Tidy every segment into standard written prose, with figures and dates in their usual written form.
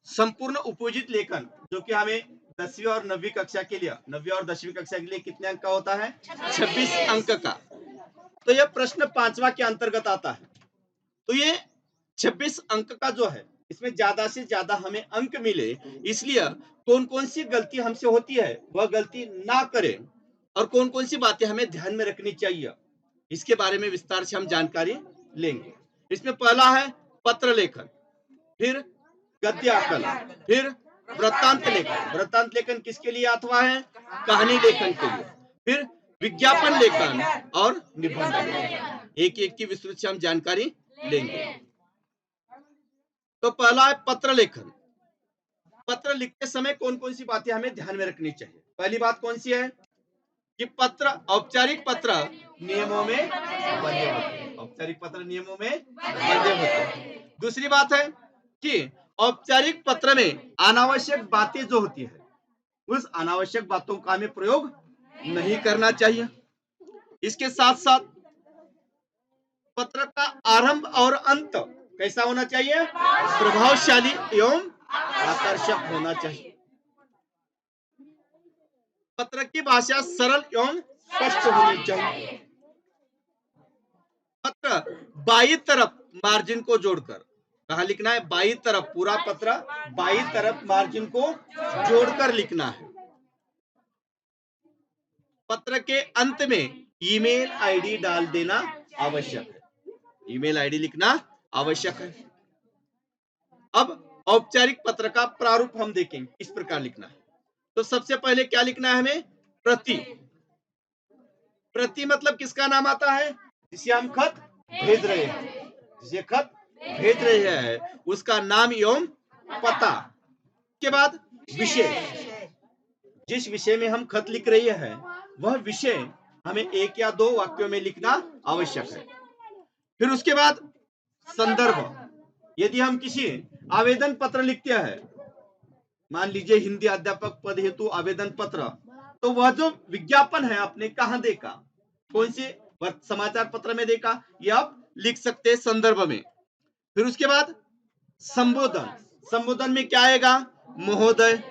संपूर्ण उपयोजित लेखन जो कि हमें 10वीं और 9वीं कक्षा के लिए 9वीं और 10वीं कक्षा के लिए कितने अंक का होता है? 26 अंक का। तो यह प्रश्न 5वां के अंतर्गत आता है। तो ये 26 अंक का जो है इसमें ज्यादा से ज्यादा हमें अंक मिले, इसलिए कौन कौन सी गलती हमसे होती है वह गलती ना करें और कौन कौन सी बातें हमें ध्यान में रखनी चाहिए, इसके बारे में विस्तार से हम जानकारी लेंगे। इसमें पहला है पत्र लेखन, फिर गद्य आकलन, फिर वृत्तांत लेखन। वृत्तांत लेखन किसके लिए अथवा है? कहानी लेखन के लिए। फिर विज्ञापन लेखन और निबंध लेखन। एक एक की विस्तृत से हम जानकारी लेंगे। तो पहला है पत्र लेखन। पत्र लिखते समय कौन कौन सी बातें हमें ध्यान में रखनी चाहिए? पहली बात कौन सी है कि पत्र, औपचारिक पत्र नियमों में बंधे होते हैं। औपचारिक पत्र नियमों में बंधे होते हैं। दूसरी बात है कि औपचारिक पत्र में अनावश्यक बातें जो होती है उस अनावश्यक बातों का हमें प्रयोग नहीं करना चाहिए। इसके साथ साथ पत्र का आरंभ और अंत कैसा होना चाहिए? प्रभावशाली एवं आकर्षक होना चाहिए। पत्र की भाषा सरल एवं स्पष्ट होनी चाहिए। पत्र बाई तरफ मार्जिन को जोड़कर, कहा लिखना है? बाई तरफ, पूरा पत्र बाई तरफ मार्जिन को जोड़कर लिखना है। पत्र के अंत में ईमेल आईडी डाल देना आवश्यक है। ईमेल आईडी लिखना आवश्यक है। अब औपचारिक पत्र का प्रारूप हम देखेंगे इस प्रकार लिखना है। तो सबसे पहले क्या लिखना है हमें? प्रति। प्रति मतलब किसका नाम आता है? जिसे हम खत भेज रहे हैं, जिसे खत भेज रहे हैं उसका नाम एवं पता। के बाद विषय, जिस विषय में हम खत लिख रहे हैं वह विषय हमें 1 या 2 वाक्यों में लिखना आवश्यक है। फिर उसके बाद संदर्भ, यदि हम किसी आवेदन पत्र लिखते हैं, मान लीजिए हिंदी अध्यापक पद हेतु आवेदन पत्र, तो वह जो विज्ञापन है आपने कहां देखा, कौन से समाचार पत्र में देखा, ये आप लिख सकते हैं संदर्भ में। फिर उसके बाद संबोधन, संबोधन में क्या आएगा? महोदय,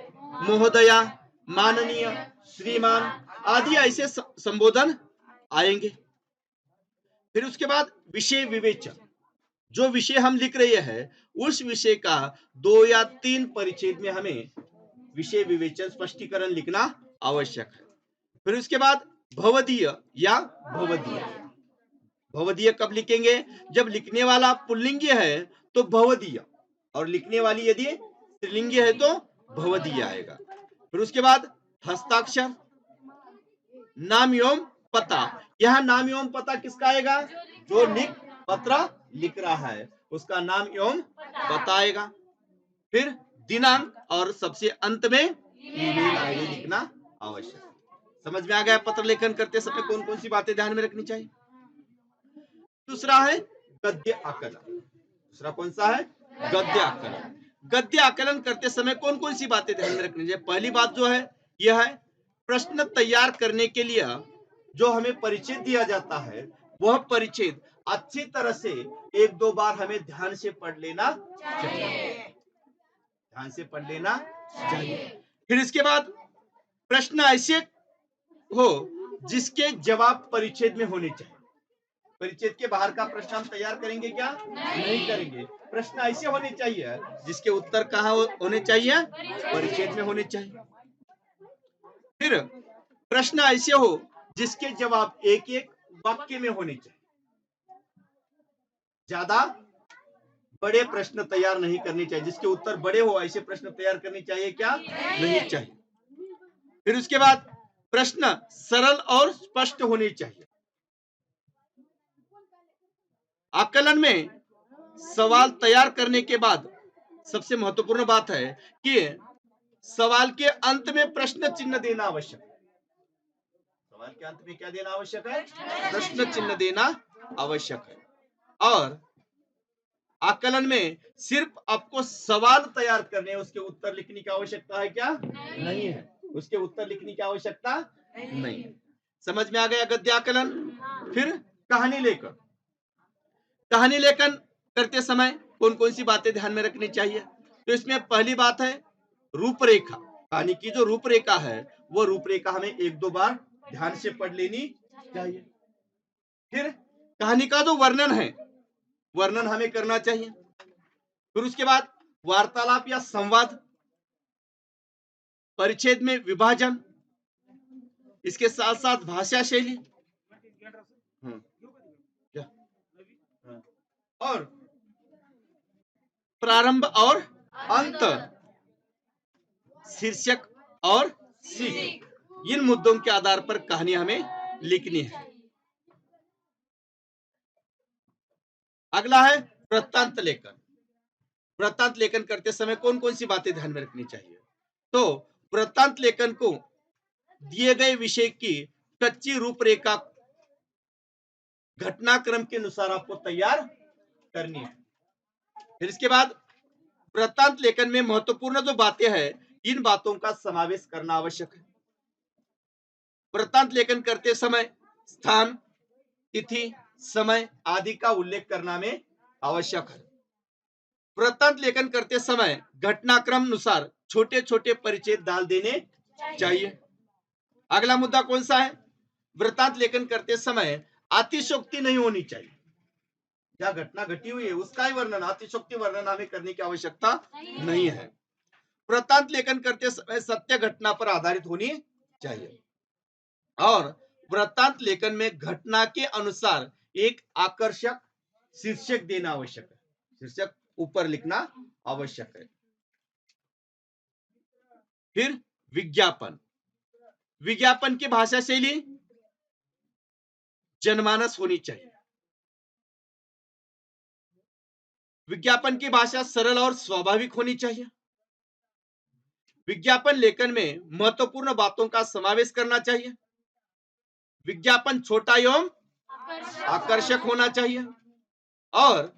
महोदया, माननीय, श्रीमान आदि ऐसे संबोधन आएंगे। फिर उसके बाद विषय विवेचन, जो विषय हम लिख रहे हैं उस विषय का 2 या 3 परिच्छेद में हमें विषय विवेचन स्पष्टीकरण लिखना आवश्यक है। फिर उसके बाद भवदीय या भवदीय। भवदीय कब लिखेंगे? जब लिखने वाला पुल्लिंगी है तो भवदीय, और लिखने वाली यदि स्त्रीलिंगी है तो भवदीय आएगा। फिर उसके बाद हस्ताक्षर, नाम एवं पता। यह नाम एवं पता किसका आएगा? जो पत्र लिख रहा है उसका नाम एवं पता आएगा। फिर दिनांक और सबसे अंत में ईमेल आईडी लिखना आवश्यक है। समझ में आ गया पत्र लेखन करते समय कौन कौन सी बातें ध्यान में रखनी चाहिए? दूसरा है गद्य आकलन। दूसरा कौन सा है? गद्य आकलन। गद्य आकलन करते समय कौन कौन सी बातें ध्यान में रखनी चाहिए? पहली बात जो है यह है प्रश्न तैयार करने के लिए जो हमें परिचय दिया जाता है वह परिचय अच्छी तरह से 1-2 बार हमें ध्यान से पढ़ लेना चाहिए। ध्यान से पढ़ लेना चाहिए। फिर इसके बाद प्रश्न ऐसे हो जिसके जवाब परिच्छेद में होने चाहिए। परिच्छेद के बाहर का प्रश्न हम तैयार करेंगे क्या? नहीं करेंगे। प्रश्न ऐसे होने चाहिए जिसके उत्तर कहाँ होने चाहिए? परिच्छेद में होने चाहिए। फिर प्रश्न ऐसे हो जिसके जवाब एक एक वाक्य में होने चाहिए। ज्यादा बड़े प्रश्न तैयार नहीं करने चाहिए, जिसके उत्तर बड़े हो ऐसे प्रश्न तैयार करने चाहिए क्या? नहीं चाहिए। फिर उसके बाद प्रश्न सरल और स्पष्ट होने चाहिए। आकलन में सवाल तैयार करने के बाद सबसे महत्वपूर्ण बात है कि सवाल के अंत में प्रश्न चिन्ह देना आवश्यक है। सवाल के अंत में क्या देना आवश्यक है? प्रश्न चिन्ह देना आवश्यक है। और आकलन में सिर्फ आपको सवाल तैयार करने, उसके उत्तर लिखने की आवश्यकता है क्या? नहीं है। उसके उत्तर लिखने की आवश्यकता नहीं है। समझ में आ गया गद्य आकलन। फिर कहानी लेखन। कहानी लेखन करते समय कौन कौन सी बातें ध्यान में रखनी चाहिए? तो इसमें पहली बात है रूपरेखा। कहानी की जो रूपरेखा है वो रूपरेखा हमें एक दो बार ध्यान से पढ़ लेनी चाहिए। फिर कहानी का जो वर्णन है, वर्णन हमें करना चाहिए। फिर उसके बाद वार्तालाप या संवाद, परिच्छेद में विभाजन, इसके साथ साथ भाषा शैली, और प्रारंभ और अंत, शीर्षक और सीख, इन मुद्दों के आधार पर कहानी हमें लिखनी है। अगला है वृत्तांत लेखन। वृत्तांत लेखन करते समय कौन कौन सी बातें ध्यान में रखनी चाहिए? तो वृत्तांत लेखन को दिए गए विषय की कच्ची रूपरेखा घटनाक्रम के अनुसार आपको तैयार करनी है। फिर इसके बाद वृत्तांत लेखन में महत्वपूर्ण जो बातें हैं, इन बातों का समावेश करना आवश्यक है। वृत्तांत लेखन करते समय स्थान, तिथि, समय आदि का उल्लेख करना में आवश्यक है। वृत्तांत लेखन करते समय घटनाक्रम अनुसार छोटे छोटे परिचय डाल देने चाहिए। अगला मुद्दा कौन सा है? वृत्तांत लेखन करते समय अतिशयोक्ति नहीं होनी चाहिए। क्या घटना घटी हुई है उसका ही वर्णन, अतिशयोक्ति वर्णन हमें करने की आवश्यकता नहीं है। वृत्तांत लेखन करते समय सत्य घटना पर आधारित होनी चाहिए और वृत्तांत लेखन में घटना के अनुसार एक आकर्षक शीर्षक देना आवश्यक है। शीर्षक ऊपर लिखना आवश्यक है। फिर विज्ञापन। विज्ञापन की भाषा शैली जनमानस होनी चाहिए। विज्ञापन की भाषा सरल और स्वाभाविक होनी चाहिए। विज्ञापन लेखन में महत्वपूर्ण बातों का समावेश करना चाहिए। विज्ञापन छोटा एवं आकर्षक होना चाहिए और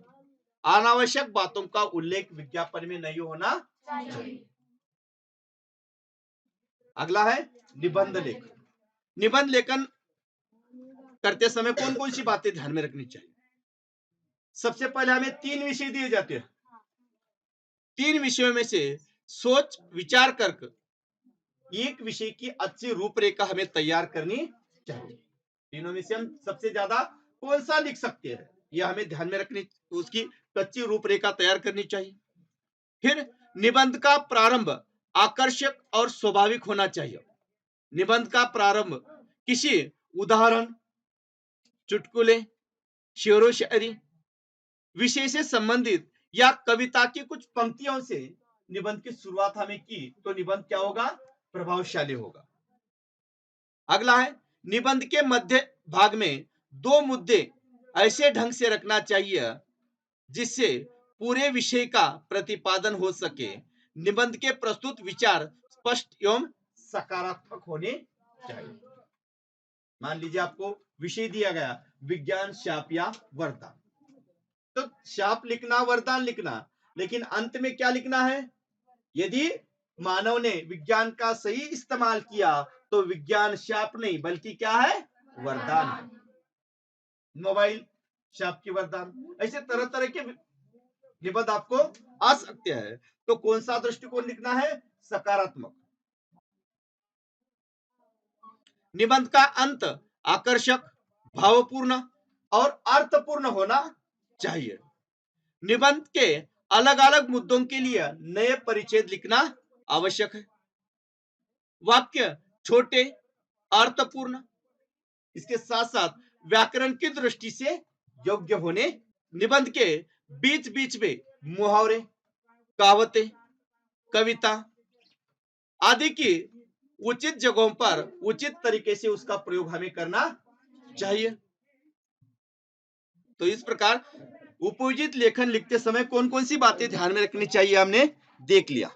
अनावश्यक बातों का उल्लेख विज्ञापन में नहीं होना चाहिए। अगला है निबंध लेखन। निबंध लेखन करते समय कौन कौन सी बातें ध्यान में रखनी चाहिए? सबसे पहले हमें 3 विषय दिए जाते हैं। 3 विषयों में से सोच विचार कर एक विषय की अच्छी रूपरेखा हमें तैयार करनी चाहिए। तीनों में से हम सबसे ज्यादा कौन सा लिख सकते हैं, यह हमें ध्यान में रखनी, उसकी कच्ची रूपरेखा तैयार करनी चाहिए। फिर निबंध का प्रारंभ आकर्षक और स्वाभाविक होना चाहिए। निबंध का प्रारंभ किसी उदाहरण, चुटकुले, शेरो शायरी, विषय से संबंधित या कविता की कुछ पंक्तियों से निबंध की शुरुआत हमें की तो निबंध क्या होगा? प्रभावशाली होगा। अगला है निबंध के मध्य भाग में 2 मुद्दे ऐसे ढंग से रखना चाहिए जिससे पूरे विषय का प्रतिपादन हो सके। निबंध के प्रस्तुत विचार स्पष्ट एवं सकारात्मक होने चाहिए। मान लीजिए आपको विषय दिया गया विज्ञान, शाप या वरदान, तो शाप लिखना, वरदान लिखना, लेकिन अंत में क्या लिखना है? यदि मानव ने विज्ञान का सही इस्तेमाल किया तो विज्ञान शाप नहीं बल्कि क्या है? वरदान है। मोबाइल शाप की वरदान, ऐसे तरह तरह के निबंध आपको आ सकते हैं। तो कौन सा दृष्टिकोण लिखना है? सकारात्मक। निबंध का अंत आकर्षक, भावपूर्ण और अर्थपूर्ण होना चाहिए। निबंध के अलग अलग मुद्दों के लिए नए परिच्छेद लिखना आवश्यक है। वाक्य छोटे, अर्थपूर्ण, इसके साथ साथ व्याकरण की दृष्टि से योग्य होने। निबंध के बीच बीच में मुहावरे, कहावतें, कविता आदि की उचित जगहों पर उचित तरीके से उसका प्रयोग हमें करना चाहिए। तो इस प्रकार उपयोजित लेखन लिखते समय कौन कौन सी बातें ध्यान में रखनी चाहिए हमने देख लिया।